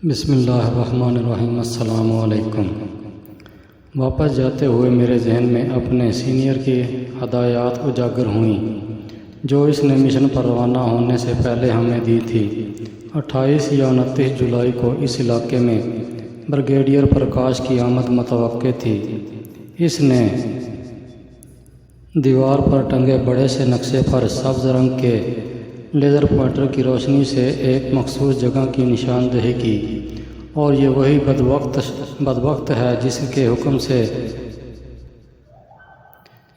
بسم اللہ الرحمن الرحیم۔ السلام علیکم۔ واپس جاتے ہوئے میرے ذہن میں اپنے سینئر کی ہدایات اجاگر ہوئیں جو اس نے مشن پر روانہ ہونے سے پہلے ہمیں دی تھی۔ 28 یا 29 جولائی کو اس علاقے میں بریگیڈیئر پرکاش کی آمد متوقع تھی۔ اس نے دیوار پر ٹنگے بڑے سے نقشے پر سبز رنگ کے لیزر پوائنٹر کی روشنی سے ایک مخصوص جگہ کی نشاندہی کی، اور یہ وہی بدبخت ہے جس کے حکم سے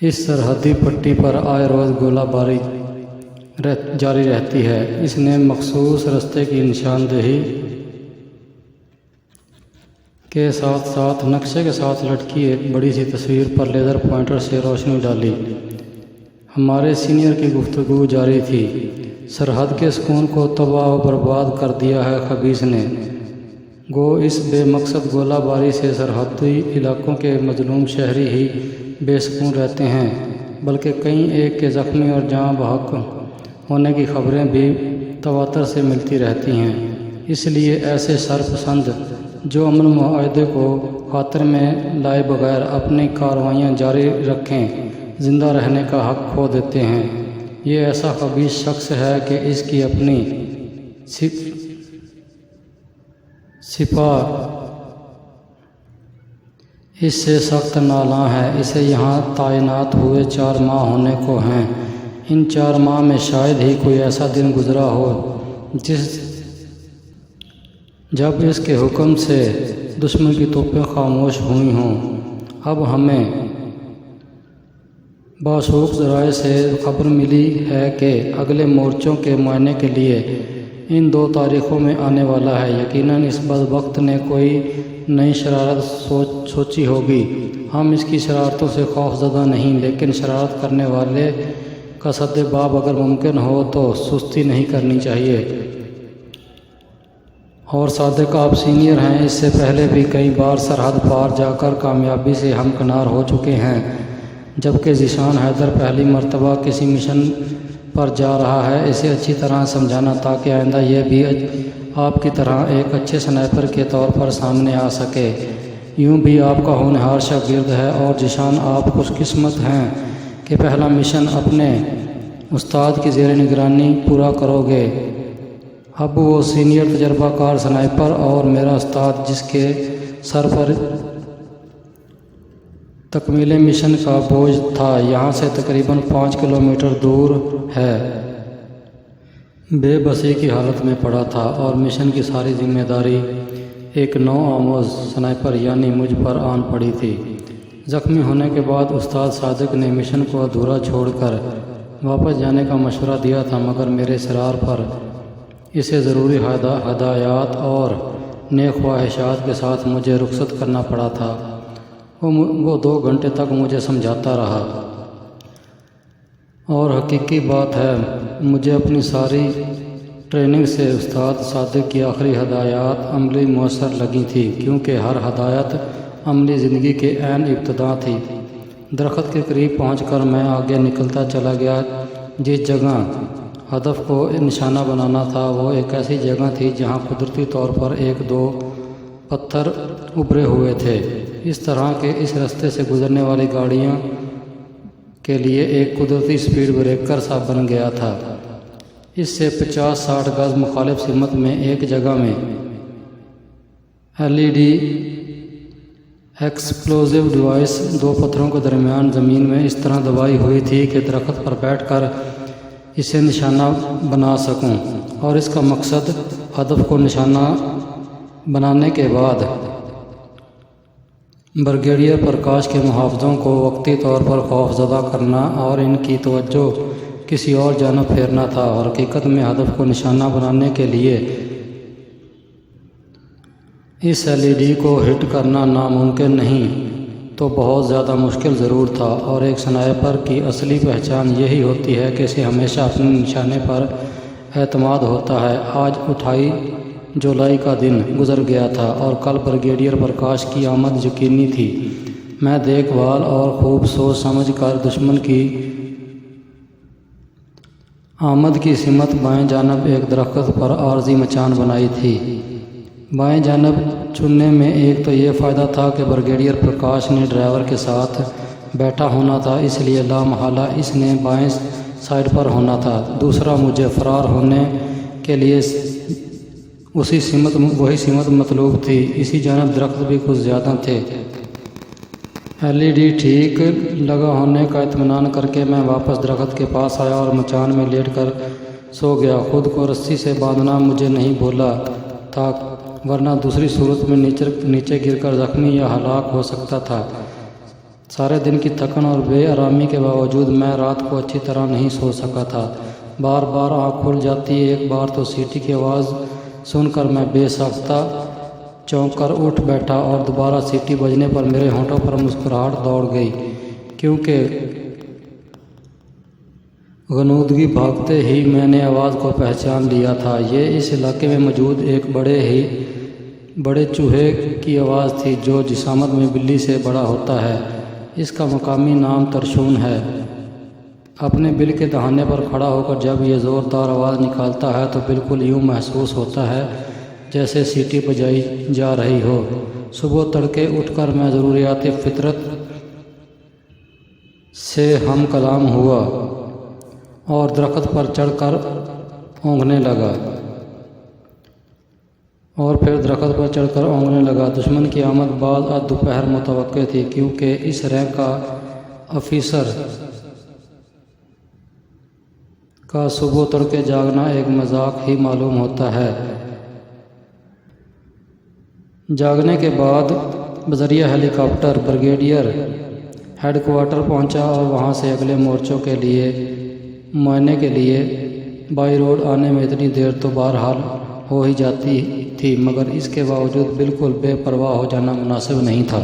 اس سرحدی پٹی پر آئے روز گولہ باری جاری رہتی ہے۔ اس نے مخصوص رستے کی نشاندہی کے ساتھ ساتھ نقشے کے ساتھ لٹکی ایک بڑی سی تصویر پر لیزر پوائنٹر سے روشنی ڈالی۔ ہمارے سینئر کی گفتگو جاری تھی۔ سرحد کے سکون کو تباہ و برباد کر دیا ہے خبیث نے۔ گو اس بے مقصد گولہ باری سے سرحدی علاقوں کے مظلوم شہری ہی بے سکون رہتے ہیں، بلکہ کئی ایک کے زخمی اور جاں بحق ہونے کی خبریں بھی تواتر سے ملتی رہتی ہیں۔ اس لیے ایسے سرپسند جو امن معاہدے کو خاطر میں لائے بغیر اپنی کارروائیاں جاری رکھیں، زندہ رہنے کا حق کھو دیتے ہیں۔ یہ ایسا خبیث شخص ہے کہ اس کی اپنی سپاہ اس سے سخت نالاں ہے۔ اسے یہاں تعینات ہوئے 4 ماہ ہونے کو ہیں۔ ان 4 ماہ میں شاید ہی کوئی ایسا دن گزرا ہو جب اس کے حکم سے دشمن کی توپیں خاموش ہوئی ہوں۔ اب ہمیں باشعوق ذرائع سے خبر ملی ہے کہ اگلے مورچوں کے معائنے کے لیے ان 2 تاریخوں میں آنے والا ہے۔ یقیناً اس بدبخت نے کوئی نئی شرارت سوچی ہوگی۔ ہم اس کی شرارتوں سے خوف زدہ نہیں، لیکن شرارت کرنے والے کا سد باب اگر ممکن ہو تو سستی نہیں کرنی چاہیے۔ اور صادق آپ سینئر ہیں، اس سے پہلے بھی کئی بار سرحد پار جا کر کامیابی سے ہمکنار ہو چکے ہیں، جبکہ ذیشان حیدر پہلی مرتبہ کسی مشن پر جا رہا ہے۔ اسے اچھی طرح سمجھانا تاکہ آئندہ یہ بھی آپ کی طرح ایک اچھے سنائپر کے طور پر سامنے آ سکے۔ یوں بھی آپ کا ہونہار شاگرد ہے، اور ذیشان آپ خوش قسمت ہیں کہ پہلا مشن اپنے استاد کی زیر نگرانی پورا کرو گے۔ اب وہ سینئر تجربہ کار سنائپر اور میرا استاد جس کے سر پر تکمیل مشن کا بوجھ تھا، یہاں سے تقریباً 5 کلومیٹر دور ہے، بے بسی کی حالت میں پڑا تھا، اور مشن کی ساری ذمہ داری ایک نو آموز سنائپر یعنی مجھ پر آن پڑی تھی۔ زخمی ہونے کے بعد استاد صادق نے مشن کو ادھورا چھوڑ کر واپس جانے کا مشورہ دیا تھا، مگر میرے اصرار پر اسے ضروری ہدایات اور نیک خواہشات کے ساتھ مجھے رخصت کرنا پڑا تھا۔ وہ 2 گھنٹے تک مجھے سمجھاتا رہا، اور حقیقی بات ہے مجھے اپنی ساری ٹریننگ سے استاد صادق کی آخری ہدایات عملی مؤثر لگی تھی، کیونکہ ہر ہدایت عملی زندگی کے عین ابتدا تھی۔ درخت کے قریب پہنچ کر میں آگے نکلتا چلا گیا۔ جس جگہ ہدف کو نشانہ بنانا تھا وہ ایک ایسی جگہ تھی جہاں قدرتی طور پر 1-2 پتھر ابھرے ہوئے تھے، اس طرح کہ اس راستے سے گزرنے والی گاڑیاں کے لیے ایک قدرتی سپیڈ بریکر سا بن گیا تھا۔ اس سے 50-60 گز مخالف سمت میں ایک جگہ میں LED ایکسپلوزیو ڈیوائس 2 پتھروں کے درمیان زمین میں اس طرح دبائی ہوئی تھی کہ درخت پر بیٹھ کر اسے نشانہ بنا سکوں، اور اس کا مقصد ہدف کو نشانہ بنانے کے بعد بریگیڈیئر پرکاش کے محافظوں کو وقتی طور پر خوف زدہ کرنا اور ان کی توجہ کسی اور جانب پھیرنا تھا۔ اور حقیقت میں ہدف کو نشانہ بنانے کے لیے اس LED کو ہٹ کرنا ناممکن نہیں تو بہت زیادہ مشکل ضرور تھا، اور ایک سنائپر کی اصلی پہچان یہی ہوتی ہے کہ اسے ہمیشہ اپنے نشانے پر اعتماد ہوتا ہے۔ آج 28 جولائی کا دن گزر گیا تھا، اور کل بریگیڈیئر پرکاش کی آمد یقینی تھی۔ میں دیکھ بھال اور خوب سوچ سمجھ کر دشمن کی آمد کی سمت بائیں جانب ایک درخت پر عارضی مچان بنائی تھی۔ بائیں جانب چننے میں ایک تو یہ فائدہ تھا کہ بریگیڈیئر پرکاش نے ڈرائیور کے ساتھ بیٹھا ہونا تھا، اس لیے لامحالہ اس نے بائیں سائڈ پر ہونا تھا۔ دوسرا، مجھے فرار ہونے کے لیے وہی سمت مطلوب تھی۔ اسی جانب درخت بھی کچھ زیادہ تھے۔ LED ٹھیک لگا ہونے کا اطمینان کر کے میں واپس درخت کے پاس آیا اور مچان میں لیٹ کر سو گیا۔ خود کو رسی سے باندھنا مجھے نہیں بھولا تھا، ورنہ دوسری صورت میں نیچے گر کر زخمی یا ہلاک ہو سکتا تھا۔ سارے دن کی تھکن اور بے آرامی کے باوجود میں رات کو اچھی طرح نہیں سو سکا تھا۔ بار بار آنکھ کھل جاتی۔ ایک بار تو سیٹی کی آواز سن کر میں بے ساختہ چونک کر اٹھ بیٹھا اور دوبارہ سیٹی بجنے پر میرے ہونٹوں پر مسکراہٹ دوڑ گئی، کیونکہ غنودگی بھاگتے ہی میں نے آواز کو پہچان لیا تھا۔ یہ اس علاقے میں موجود ایک بڑے چوہے کی آواز تھی، جو جسامت میں بلی سے بڑا ہوتا ہے۔ اس کا مقامی نام ترشون ہے۔ اپنے بل کے دہانے پر کھڑا ہو کر جب یہ زوردار آواز نکالتا ہے تو بالکل یوں محسوس ہوتا ہے جیسے سیٹی بجائی جا رہی ہو۔ صبح تڑکے اٹھ کر میں ضروریات فطرت سے ہم کلام ہوا اور درخت پر چڑھ کر اونگنے لگا دشمن کی آمد بعد از دوپہر متوقع تھی، کیونکہ اس رینک کا افیسر کا صبح تڑکے جاگنا ایک مذاق ہی معلوم ہوتا ہے۔ جاگنے کے بعد بذریعہ ہیلی کاپٹر بریگیڈیئر ہیڈ کوارٹر پہنچا اور وہاں سے اگلے مورچوں کے لیے معائنے کے لیے بائی روڈ آنے میں اتنی دیر تو بہرحال ہو ہی جاتی تھی، مگر اس کے باوجود بالکل بے پرواہ ہو جانا مناسب نہیں تھا۔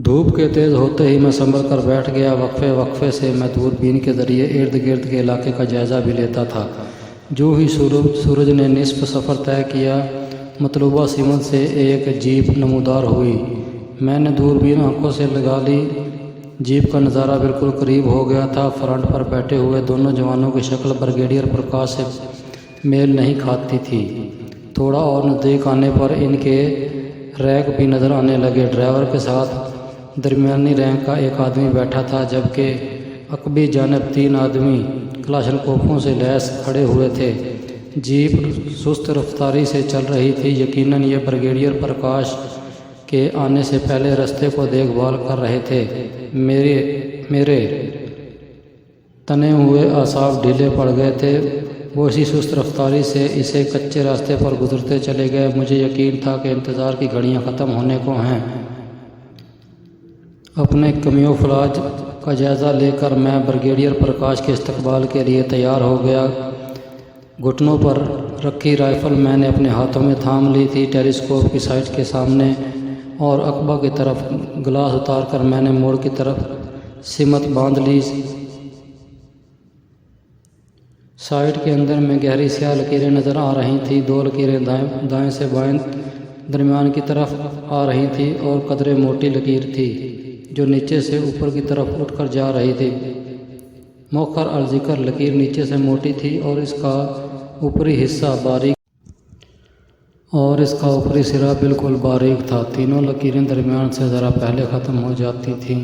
دھوپ کے تیز ہوتے ہی میں سنبھل کر بیٹھ گیا۔ وقفے سے میں دوربین کے ذریعے ارد گرد کے علاقے کا جائزہ بھی لیتا تھا۔ جو ہی سورج نے نصف سفر طے کیا، مطلوبہ سمت سے ایک جیپ نمودار ہوئی۔ میں نے دوربین آنکھوں سے لگا لی۔ جیپ کا نظارہ بالکل قریب ہو گیا تھا۔ فرنٹ پر بیٹھے ہوئے دونوں جوانوں کی شکل بریگیڈیئر پرکاش سے میل نہیں کھاتی تھی۔ تھوڑا اور نزدیک آنے پر ان کے رینک بھی نظر آنے لگے۔ ڈرائیور کے ساتھ درمیانی رینک کا ایک آدمی بیٹھا تھا، جبکہ عقبی جانب 3 آدمی کلاشنکوفوں سے لیس کھڑے ہوئے تھے۔ جیپ سست رفتاری سے چل رہی تھی۔ یقیناً یہ بریگیڈیئر پرکاش کے آنے سے پہلے رستے کو دیکھ بھال کر رہے تھے۔ میرے تنے ہوئے اعصاب ڈھیلے پڑ گئے تھے۔ وہ اسی سست رفتاری سے اسے کچے راستے پر گزرتے چلے گئے۔ مجھے یقین تھا کہ انتظار کی گھڑیاں ختم ہونے کو ہیں۔ اپنے کمیوفلاج کا جائزہ لے کر میں بریگیڈیئر پرکاش کے استقبال کے لیے تیار ہو گیا۔ گھٹنوں پر رکھی رائفل میں نے اپنے ہاتھوں میں تھام لی تھی۔ ٹیلیسکوپ کی سائٹ کے سامنے اور عقبہ کی طرف گلاس اتار کر میں نے موڑ کی طرف سمت باندھ لی۔ سائٹ کے اندر میں گہری سیاہ لکیریں نظر آ رہی تھیں۔ 2 لکیریں دائیں سے بائیں درمیان کی طرف آ رہی تھی اور قدرے موٹی لکیر تھی جو نیچے سے اوپر کی طرف اٹھ کر جا رہی تھی۔ مؤخر الذکر لکیر نیچے سے موٹی تھی اور اس کا اوپری حصہ باریک اور اس کا اوپری سرا بالکل باریک تھا۔ تینوں لکیریں درمیان سے ذرا پہلے ختم ہو جاتی تھیں۔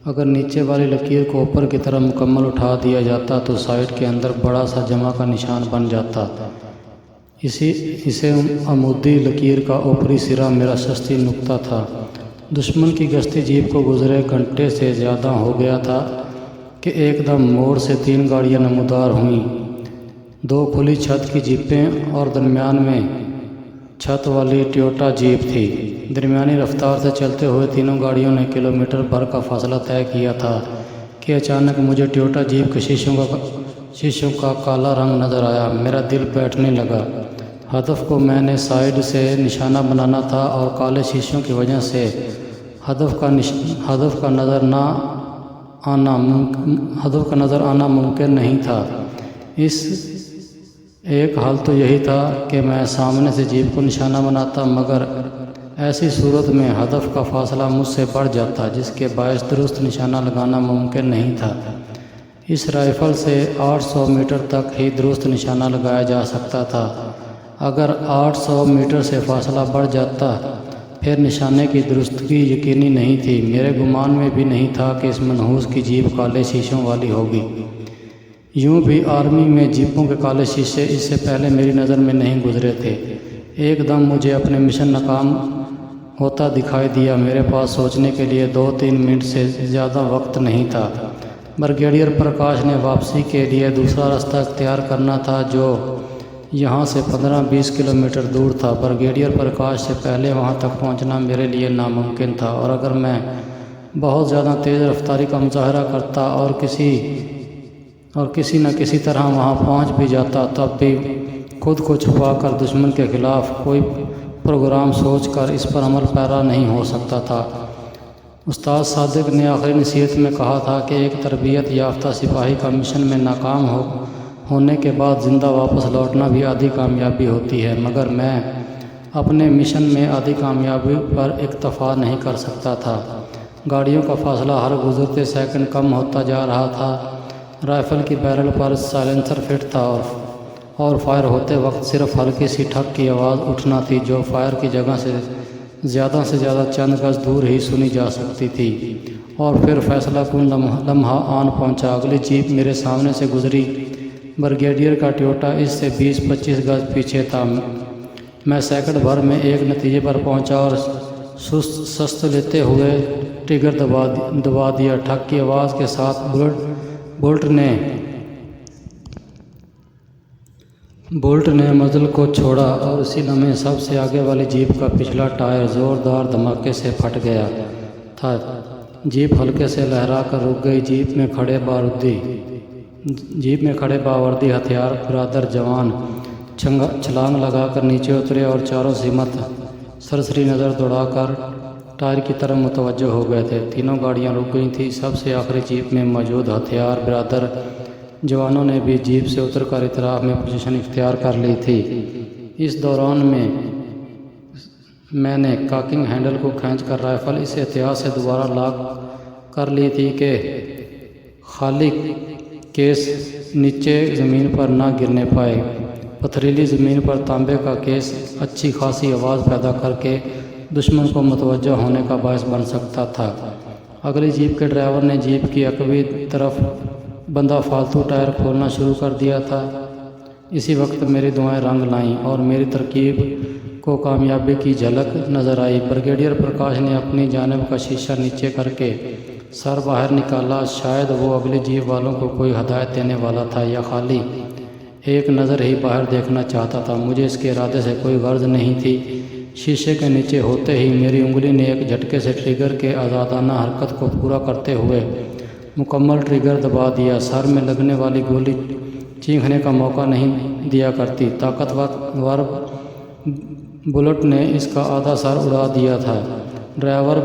اگر نیچے والی لکیر کو اوپر کی طرف مکمل اٹھا دیا جاتا تو سائٹ کے اندر بڑا سا جمع کا نشان بن جاتا۔ اسے عمودی لکیر کا اوپری سرا میرا سستی نقطہ تھا۔ دشمن کی گشتی جیپ کو گزرے گھنٹے سے زیادہ ہو گیا تھا کہ ایک دم موڑ سے 3 گاڑیاں نمودار ہوئیں۔ 2 کھلی چھت کی جیپیں اور درمیان میں چھت والی ٹویوٹا جیپ تھی۔ درمیانی رفتار سے چلتے ہوئے تینوں گاڑیوں نے کلومیٹر بھر کا فاصلہ طے کیا تھا کہ اچانک مجھے ٹویوٹا جیپ کے شیشوں کا کالا رنگ نظر آیا۔ میرا دل بیٹھنے لگا۔ ہدف کو میں نے سائیڈ سے نشانہ بنانا تھا اور کالے شیشوں کی وجہ سے ہدف کا نظر آنا ممکن نہیں تھا۔ ایک حل تو یہی تھا کہ میں سامنے سے جیپ کو نشانہ بناتا، مگر ایسی صورت میں ہدف کا فاصلہ مجھ سے بڑھ جاتا، جس کے باعث درست نشانہ لگانا ممکن نہیں تھا۔ اس رائفل سے 800 میٹر تک ہی درست نشانہ لگایا جا سکتا تھا۔ اگر 800 میٹر سے فاصلہ بڑھ جاتا پھر نشانے کی درستگی یقینی نہیں تھی۔ میرے گمان میں بھی نہیں تھا کہ اس منحوس کی جیپ کالے شیشوں والی ہوگی۔ یوں بھی آرمی میں جیپوں کے کالے شیشے اس سے پہلے میری نظر میں نہیں گزرے تھے۔ ایک دم مجھے اپنے مشن ناکام ہوتا دکھائی دیا۔ میرے پاس سوچنے کے لیے 2-3 منٹ سے زیادہ وقت نہیں تھا۔ بریگیڈیئر پرکاش نے واپسی کے لیے دوسرا راستہ اختیار کرنا تھا جو یہاں سے 15-20 کلومیٹر دور تھا۔ بریگیڈیئر پرکاش سے پہلے وہاں تک پہنچنا میرے لیے ناممکن تھا، اور اگر میں بہت زیادہ تیز رفتاری کا مظاہرہ کرتا اور کسی نہ کسی طرح وہاں پہنچ بھی جاتا، تب بھی خود کو چھپا کر دشمن کے خلاف کوئی پروگرام سوچ کر اس پر عمل پیرا نہیں ہو سکتا تھا۔ استاد صادق نے آخری نصیحت میں کہا تھا کہ ایک تربیت یافتہ سپاہی کا مشن میں ناکام ہونے کے بعد زندہ واپس لوٹنا بھی آدھی کامیابی ہوتی ہے، مگر میں اپنے مشن میں آدھی کامیابی پر اکتفا نہیں کر سکتا تھا۔ گاڑیوں کا فاصلہ ہر گزرتے سیکنڈ کم ہوتا جا رہا تھا۔ رائفل کی بیرل پر سائلنسر فٹ تھا اور فائر ہوتے وقت صرف ہلکی سی ٹھک کی آواز اٹھنا تھی جو فائر کی جگہ سے زیادہ چند گز دور ہی سنی جا سکتی تھی۔ اور پھر فیصلہ کن لمحہ آن پہنچا۔ اگلی جیپ میرے سامنے سے گزری۔ بریگیڈیئر کا ٹویوٹا اس سے 20-25 گز پیچھے تھا۔ میں سیکنڈ بھر میں ایک نتیجے پر پہنچا اور سست لیتے ہوئے ٹریگر دبا دیا۔ ٹھک کی آواز کے ساتھ بولٹ نے مزل کو چھوڑا اور اسی لمحے سب سے آگے والی جیپ کا پچھلا ٹائر زوردار دھماکے سے پھٹ گیا تھا۔ جیپ ہلکے سے لہرا کر رک گئی۔ جیپ میں کھڑے باوردی ہتھیار برادر جوان چھلانگ لگا کر نیچے اترے اور چاروں سمت سرسری نظر دوڑا کر ٹائر کی طرف متوجہ ہو گئے تھے۔ تینوں گاڑیاں رک گئی تھیں۔ سب سے آخری جیپ میں موجود ہتھیار برادر جوانوں نے بھی جیپ سے اتر کر اطراف میں پوزیشن اختیار کر لی تھی۔ اس دوران میں نے کاکنگ ہینڈل کو کھینچ کر رائفل اس احتیاط سے دوبارہ لاک کر لی تھی کہ خالی کیس نیچے زمین پر نہ گرنے پائے۔ پتھریلی زمین پر تانبے کا کیس اچھی خاصی آواز پیدا کر کے دشمن کو متوجہ ہونے کا باعث بن سکتا تھا۔ اگلی جیپ کے ڈرائیور نے جیپ کی عقبی طرف بندہ فالتو ٹائر کھولنا شروع کر دیا تھا۔ اسی وقت میری دعائیں رنگ لائیں اور میری ترکیب کو کامیابی کی جھلک نظر آئی۔ بریگیڈیئر پرکاش نے اپنی جانب کا شیشہ نیچے کر کے سر باہر نکالا۔ شاید وہ اگلی جیپ والوں کو کوئی ہدایت دینے والا تھا یا خالی ایک نظر ہی باہر دیکھنا چاہتا تھا۔ مجھے اس کے ارادے سے کوئی غرض نہیں تھی۔ شیشے کے نیچے ہوتے ہی میری انگلی نے ایک جھٹکے سے ٹریگر کے آزادانہ حرکت کو پورا کرتے ہوئے مکمل ٹریگر دبا دیا۔ سر میں لگنے والی گولی چینکنے کا موقع نہیں دیا کرتی۔ طاقتور بلٹ نے اس کا آدھا سر اڑا دیا تھا۔ ڈرائیور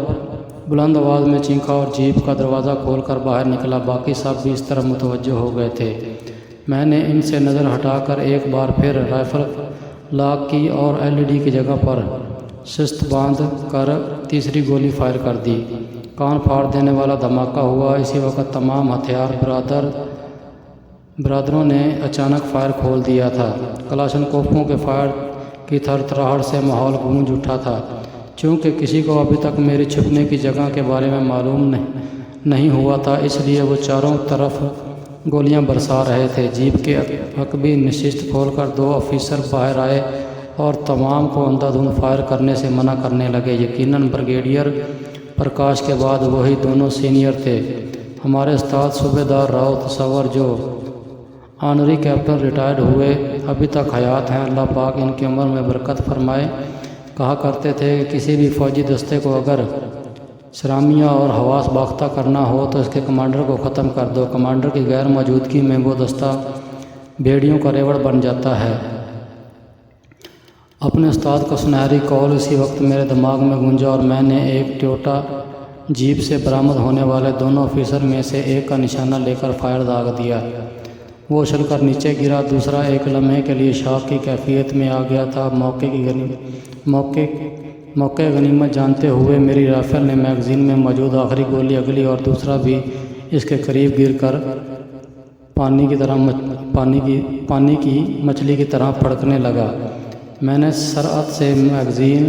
بلند آواز میں چینکا اور جیپ کا دروازہ کھول کر باہر نکلا۔ باقی سب بھی اس طرف متوجہ ہو گئے تھے۔ میں نے ان سے نظر ہٹا کر ایک بار پھر رائفل لاک کی اور LED کی جگہ پر شست باندھ کر تیسری گولی فائر کر دی۔ کان پھاڑ دینے والا دھماکہ ہوا۔ اسی وقت تمام ہتھیار برادروں نے اچانک فائر کھول دیا تھا۔ کلاشنکوفوں کے فائر کی تھر تھراہٹ سے ماحول گونج اٹھا تھا۔ چونکہ کسی کو ابھی تک میری چھپنے کی جگہ کے بارے میں معلوم نہیں ہوا تھا، اس لیے وہ چاروں طرف گولیاں برسا رہے تھے۔ جیپ کے عقبی نشست کھول کر 2 آفیسر باہر آئے اور تمام کو اندھا دھند فائر کرنے سے منع کرنے لگے۔ یقیناً بریگیڈیئر پرکاش کے بعد وہی دونوں سینئر تھے۔ ہمارے استاد صوبیدار راؤ تصور جو آنری کیپٹن ریٹائرڈ ہوئے ابھی تک حیات ہیں، اللہ پاک ان کی عمر میں برکت فرمائے، کہا کرتے تھے کہ کسی بھی فوجی دستے کو اگر شرامیہ اور حواس باختہ کرنا ہو تو اس کے کمانڈر کو ختم کر دو۔ کمانڈر کی غیر موجودگی میں وہ دستہ بھیڑیوں کا ریوڑ بن جاتا ہے۔ اپنے استاد کا سنہری قول اسی وقت میرے دماغ میں گونجا اور میں نے ایک ٹویوٹا جیپ سے برآمد ہونے والے دونوں آفیسر میں سے ایک کا نشانہ لے کر فائر داغ دیا۔ وہ اچھل کر نیچے گرا۔ دوسرا ایک لمحے کے لیے شاک کی کیفیت میں آ گیا تھا۔ موقع غنیمت جانتے ہوئے میری رائفل نے میگزین میں موجود آخری گولی اگلی اور دوسرا بھی اس کے قریب گر کر پانی کی مچھلی کی طرح پھڑکنے لگا۔ میں نے سرعت سے میگزین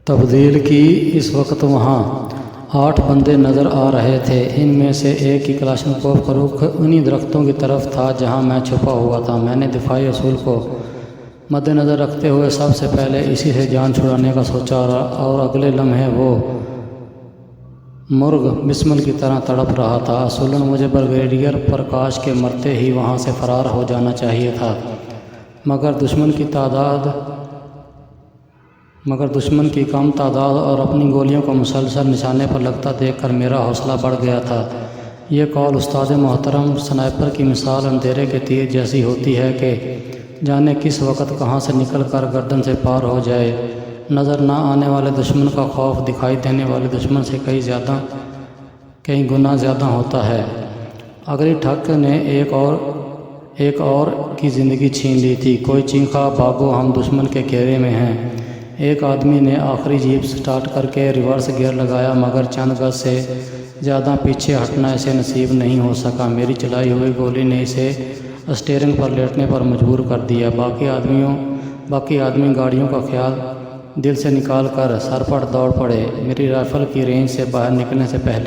تبدیل کی۔ اس وقت وہاں 8 بندے نظر آ رہے تھے۔ ان میں سے ایک کی کلاشنکوف کا رخ انہی درختوں کی طرف تھا جہاں میں چھپا ہوا تھا۔ میں نے دفاعی اصول کو مد نظر رکھتے ہوئے سب سے پہلے اسی سے جان چھڑانے کا سوچا اور اگلے لمحے وہ مرغ بسمل کی طرح تڑپ رہا تھا۔ اصولاً مجھے بریگیڈیئر پرکاش کے مرتے ہی وہاں سے فرار ہو جانا چاہیے تھا، مگر دشمن کی کم تعداد اور اپنی گولیوں کو مسلسل نشانے پر لگتا دیکھ کر میرا حوصلہ بڑھ گیا تھا۔ یہ قول استاد محترم سنائپر کی مثال اندھیرے کے تیر جیسی ہوتی ہے کہ جانے کس وقت کہاں سے نکل کر گردن سے پار ہو جائے۔ نظر نہ آنے والے دشمن کا خوف دکھائی دینے والے دشمن سے کئی گنا زیادہ ہوتا ہے۔ اگلی ٹھک نے ایک اور کی زندگی چھین لی تھی۔ کوئی چیخا، بھاگو، ہم دشمن کے گھیرے میں ہیں۔ ایک آدمی نے آخری جیپ سٹارٹ کر کے ریورس گیئر لگایا، مگر چند گز سے زیادہ پیچھے ہٹنا اسے نصیب نہیں ہو سکا۔ میری چلائی ہوئی گولی نے اسے اسٹیئرنگ پر لیٹنے پر مجبور کر دیا۔ باقی آدمی گاڑیوں کا خیال دل سے نکال کر سر پر دوڑ پڑے۔ میری رائفل کی رینج سے باہر نکلنے سے پہلے